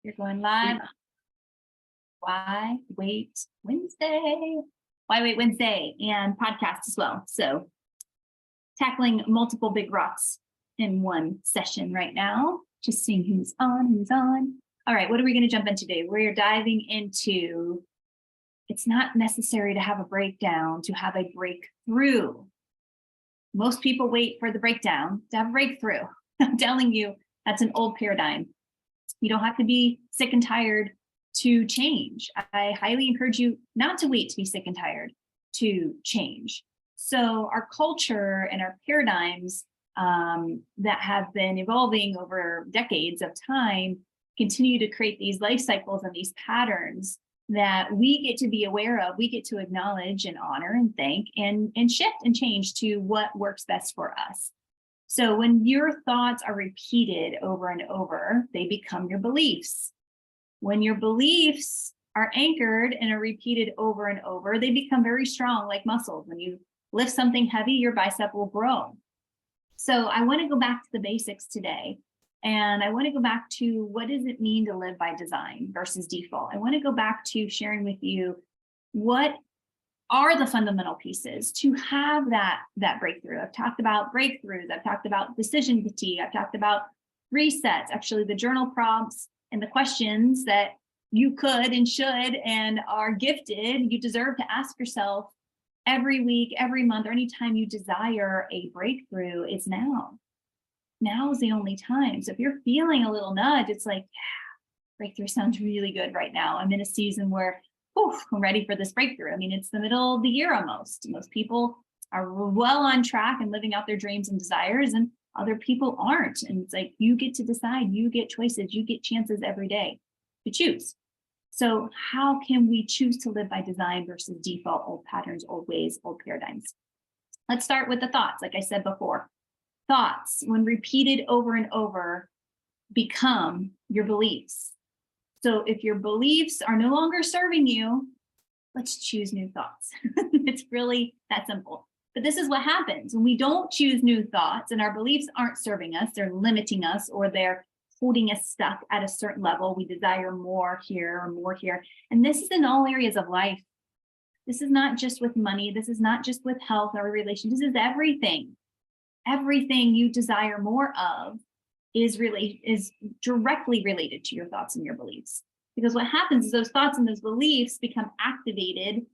You're going live. Why Wait Wednesday? Why Wait Wednesday and podcast as well. So tackling multiple big rocks in one session right now. Just seeing who's on. All right, what are we going to jump into today? We're diving into, it's not necessary to have a breakdown to have a breakthrough. Most people wait for the breakdown to have a breakthrough. I'm telling you, that's an old paradigm. You don't have to be sick and tired to change. I highly encourage you not to wait to be sick and tired to change. So our culture and our paradigms that have been evolving over decades of time continue to create these life cycles and these patterns that we get to be aware of, we get to acknowledge and honor and thank and shift and change to what works best for us. So when your thoughts are repeated over and over, they become your beliefs. When your beliefs are anchored and are repeated over and over, they become very strong like muscles. When you lift something heavy, your bicep will grow. So I want to go back to the basics today. And I want to go back to what does it mean to live by design versus default. I want to go back to sharing with you what are the fundamental pieces to have that breakthrough. I've talked about breakthroughs. I've talked about decision fatigue. I've talked about resets, actually the journal prompts and the questions that you could and should and are gifted, you deserve to ask yourself every week, every month, or anytime you desire a breakthrough. It's now. Now is the only time. So if you're feeling a little nudge, it's like, yeah, breakthrough sounds really good right now. I'm in a season where, I'm ready for this breakthrough. I mean, it's the middle of the year almost. Most people are well on track and living out their dreams and desires, and other people aren't. And it's like, you get to decide, you get choices, you get chances every day to choose. So how can we choose to live by design versus default, old patterns, old ways, old paradigms? Let's start with the thoughts. Like I said before, thoughts, when repeated over and over, become your beliefs. So if your beliefs are no longer serving you, let's choose new thoughts. It's really that simple. But this is what happens when we don't choose new thoughts and our beliefs aren't serving us, they're limiting us, or they're holding us stuck at a certain level. We desire more here or more here. And this is in all areas of life. This is not just with money. This is not just with health or relations. This is everything. Everything you desire more of is directly related to your thoughts and your beliefs. Because what happens is those thoughts and those beliefs become activated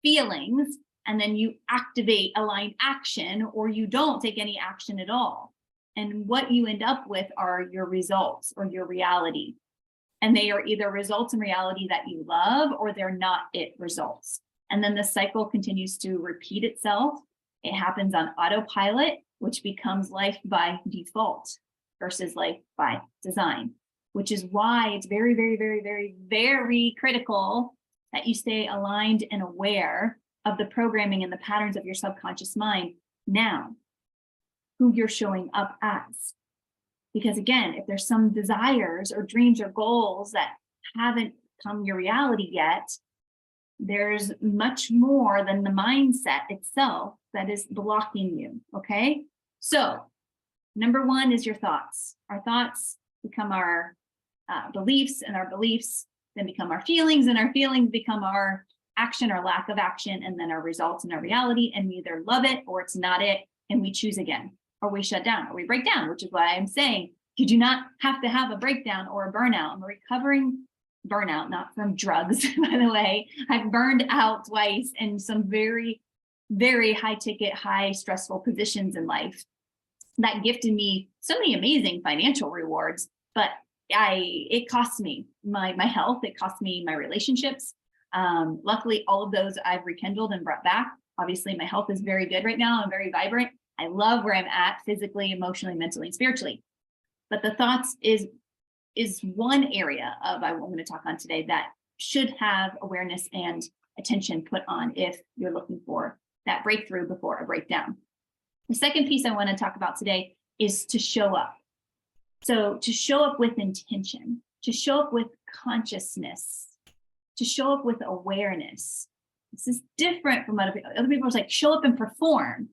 feelings, and then you activate aligned action, or you don't take any action at all. And what you end up with are your results or your reality. And they are either results in reality that you love, or they're not it results. And then the cycle continues to repeat itself. It happens on autopilot, which becomes life by default versus life by design, which is why it's very, very, very, very, very critical that you stay aligned and aware of the programming and the patterns of your subconscious mind now, who you're showing up as. Because again, if there's some desires or dreams or goals that haven't become your reality yet, there's much more than the mindset itself that is blocking you, okay? So number one is your thoughts. Our thoughts become our beliefs, and our beliefs then become our feelings, and our feelings become our action or lack of action, and then our results and our reality, and we either love it or it's not it, and we choose again, or we shut down, or we break down, which is why I'm saying you do not have to have a breakdown or a burnout. I'm recovering burnout, not from drugs, by the way. I've burned out twice in some very, very high ticket, high stressful positions in life that gifted me so many amazing financial rewards, but it cost me my health. It cost me my relationships. Luckily, all of those I've rekindled and brought back. Obviously, my health is very good right now. I'm very vibrant. I love where I'm at physically, emotionally, mentally, and spiritually. But the thoughts is one area of I'm going to talk on today that should have awareness and attention put on if you're looking for that breakthrough before a breakdown. The second piece I want to talk about today is to show up. So to show up with intention, to show up with consciousness, to show up with awareness. This is different from other people. Other people are like, show up and perform.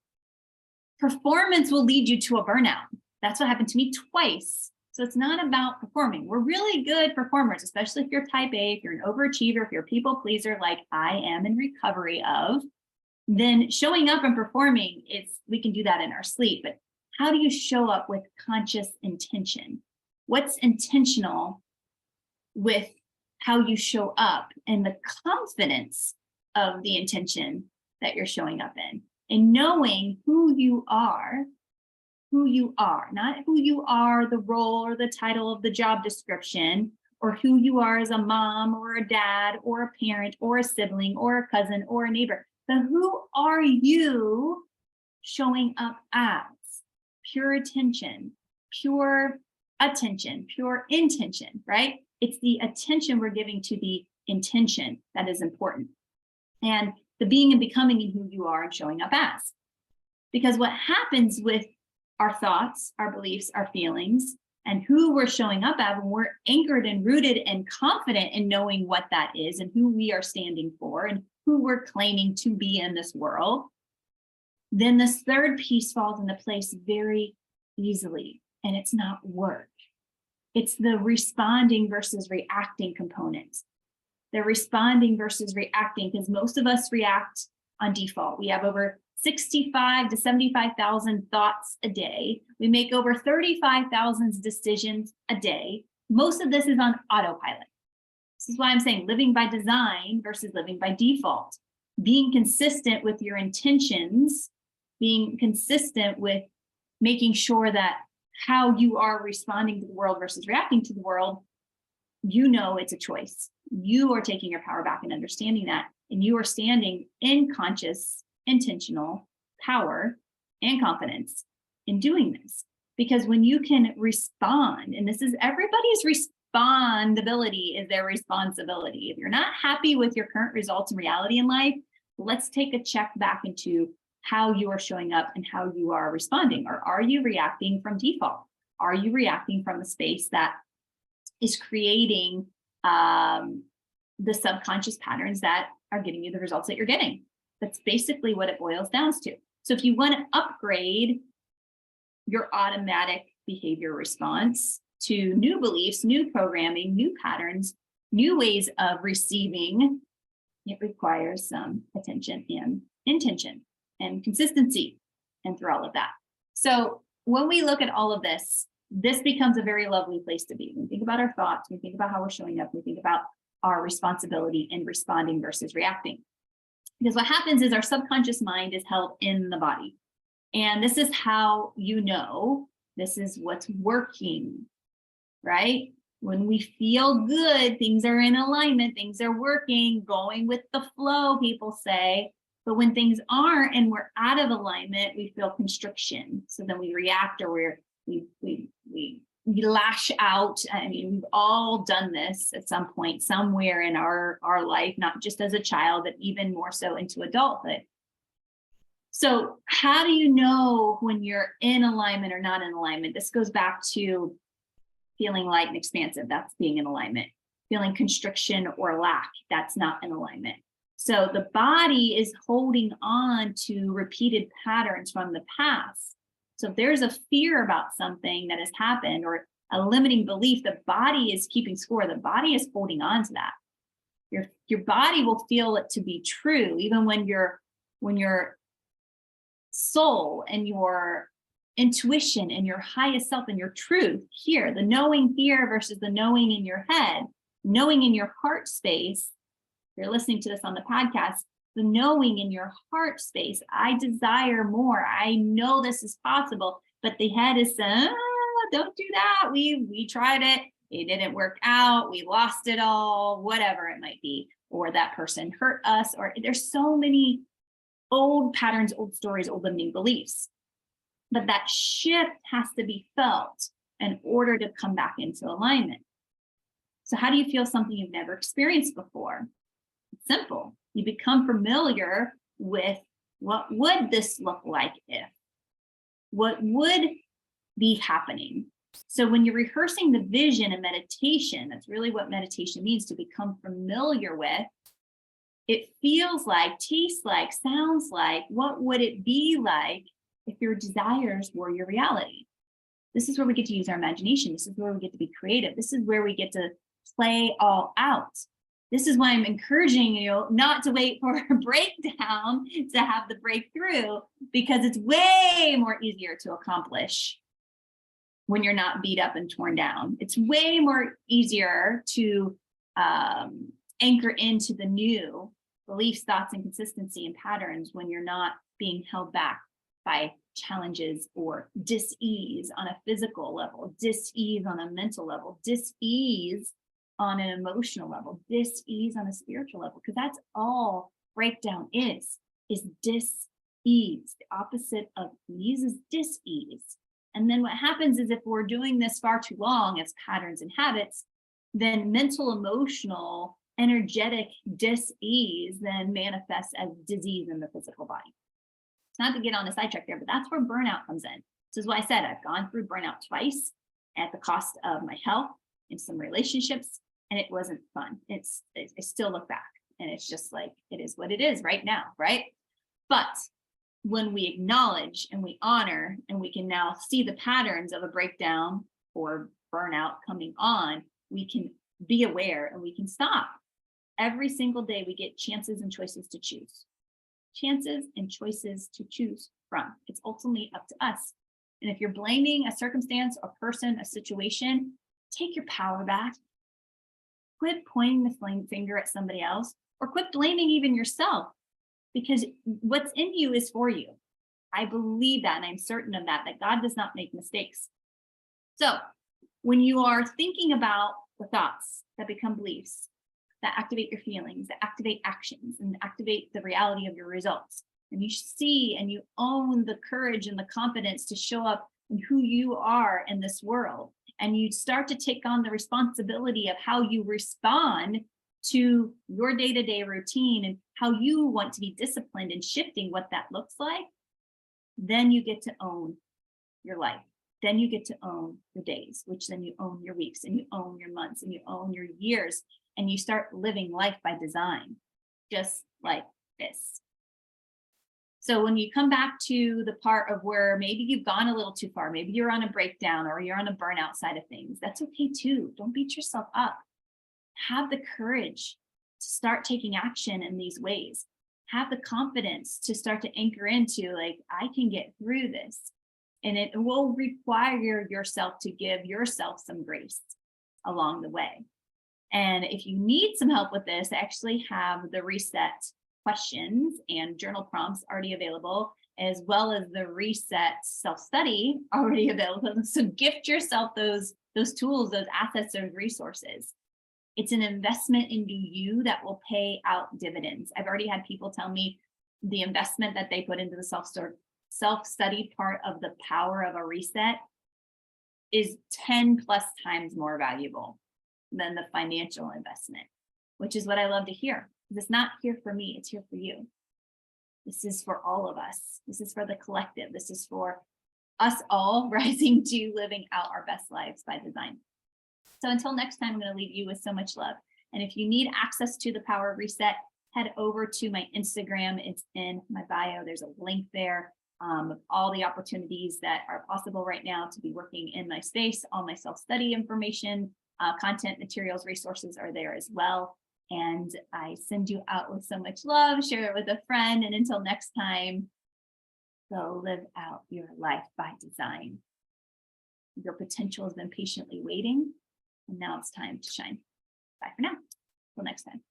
Performance will lead you to a burnout. That's what happened to me twice. So it's not about performing. We're really good performers, especially if you're type A, if you're an overachiever, if you're a people pleaser, like I am in recovery of, then showing up and performing, we can do that in our sleep. But how do you show up with conscious intention? What's intentional with how you show up and the confidence of the intention that you're showing up in, and knowing who you are, not who you are, the role or the title of the job description, or who you are as a mom or a dad or a parent or a sibling or a cousin or a neighbor, but who are you showing up as? Pure intention, pure intention, right? It's the attention we're giving to the intention that is important. And the being and becoming in who you are and showing up as. Because what happens with our thoughts, our beliefs, our feelings, and who we're showing up as when we're anchored and rooted and confident in knowing what that is and who we are standing for and who we're claiming to be in this world, then this third piece falls into place very easily. And it's not work. It's the responding versus reacting component. The responding versus reacting, because most of us react on default. We have over 65 to 75,000 thoughts a day. We make over 35,000 decisions a day. Most of this is on autopilot. This is why I'm saying living by design versus living by default. Being consistent with your intentions, being consistent with making sure that how you are responding to the world versus reacting to the world, you know it's a choice. You are taking your power back and understanding that, and you are standing in conscious, intentional power and confidence in doing this. Because when you can respond, and this is everybody's respondability is their responsibility. If you're not happy with your current results and reality in life, let's take a check back into how you are showing up and how you are responding. Or are you reacting from default? Are you reacting from the space that is creating the subconscious patterns that are getting you the results that you're getting? That's basically what it boils down to. So if you want to upgrade your automatic behavior response to new beliefs, new programming, new patterns, new ways of receiving, it requires some attention and intention and consistency and through all of that. So when we look at all of this, this becomes a very lovely place to be. When we think about our thoughts, we think about how we're showing up, we think about our responsibility in responding versus reacting. Because what happens is our subconscious mind is held in the body. And this is how you know this is what's working, right? When we feel good, things are in alignment, things are working, going with the flow, people say. But when things aren't and we're out of alignment, we feel constriction. So then we react, or we lash out. I mean, we've all done this at some point, somewhere in our life, not just as a child, but even more so into adulthood. So how do you know when you're in alignment or not in alignment? This goes back to feeling light and expansive. That's being in alignment. Feeling constriction or lack. That's not in alignment. So the body is holding on to repeated patterns from the past. So if there's a fear about something that has happened or a limiting belief, the body is keeping score. The body is holding on to that. Your body will feel it to be true, even when your soul and your intuition and your highest self and your truth here, the knowing here versus the knowing in your head, knowing in your heart space. If you're listening to this on the podcast, the knowing in your heart space, I desire more. I know this is possible, but the head is saying, don't do that. We tried it. It didn't work out. We lost it all, whatever it might be. Or that person hurt us, or there's so many old patterns, old stories, old limiting beliefs. But that shift has to be felt in order to come back into alignment. So how do you feel something you've never experienced before? It's simple. You become familiar with what would this look like if? What would be happening? So when you're rehearsing the vision in meditation, that's really what meditation means, to become familiar with. It feels like, tastes like, sounds like, what would it be like if your desires were your reality? This is where we get to use our imagination. This is where we get to be creative. This is where we get to play all out. This is why I'm encouraging you not to wait for a breakdown to have the breakthrough, because it's way more easier to accomplish when you're not beat up and torn down. It's way more easier to anchor into the new beliefs, thoughts, and consistency and patterns when you're not being held back by challenges or dis-ease on a physical level, dis-ease on a mental level, dis-ease on an emotional level, dis-ease on a spiritual level, because that's all breakdown is dis-ease. The opposite of ease is dis-ease. And then what happens is if we're doing this far too long as patterns and habits, then mental, emotional, energetic dis-ease then manifests as disease in the physical body. It's not to get on a sidetrack there, but that's where burnout comes in. This is why I said I've gone through burnout twice at the cost of my health and some relationships, and it wasn't fun. I still look back and it's just like, it is what it is right now, right? But when we acknowledge and we honor, and we can now see the patterns of a breakdown or burnout coming on, we can be aware and we can stop. Every single day we get chances and choices to choose. Chances and choices to choose from. It's ultimately up to us. And if you're blaming a circumstance, a person, a situation, take your power back. Quit pointing the finger at somebody else, or quit blaming even yourself, because what's in you is for you. I believe that, and I'm certain of that God does not make mistakes. So when you are thinking about the thoughts that become beliefs, that activate your feelings, that activate actions, and activate the reality of your results, and you see and you own the courage and the confidence to show up in who you are in this world, and you start to take on the responsibility of how you respond to your day-to-day routine and how you want to be disciplined and shifting what that looks like, then you get to own your life. Then you get to own your days, which then you own your weeks, and you own your months, and you own your years, and you start living life by design, just like this. So when you come back to the part of where maybe you've gone a little too far, maybe you're on a breakdown or you're on a burnout side of things, that's okay too. Don't beat yourself up. Have the courage to start taking action in these ways. Have the confidence to start to anchor into, like, I can get through this. And it will require yourself to give yourself some grace along the way. And if you need some help with this, I actually have the reset questions and journal prompts already available, as well as the reset self-study already available. So gift yourself those tools, those assets, those resources. It's an investment into you that will pay out dividends. I've already had people tell me the investment that they put into the self-study part of the power of a reset is 10 plus times more valuable than the financial investment, which is what I love to hear. It's not here for me, it's here for you. This is for all of us. This is for the collective. This is for us all rising to living out our best lives by design. So until next time, I'm going to leave you with so much love. And if you need access to the Power of Reset, head over to my Instagram. It's in my bio. There's a link there of all the opportunities that are possible right now to be working in my space. All my self-study information, content, materials, resources are there as well. And I send you out with so much love. Share it with a friend. And until next time, go live out your life by design. Your potential has been patiently waiting, and now it's time to shine. Bye for now. Till next time.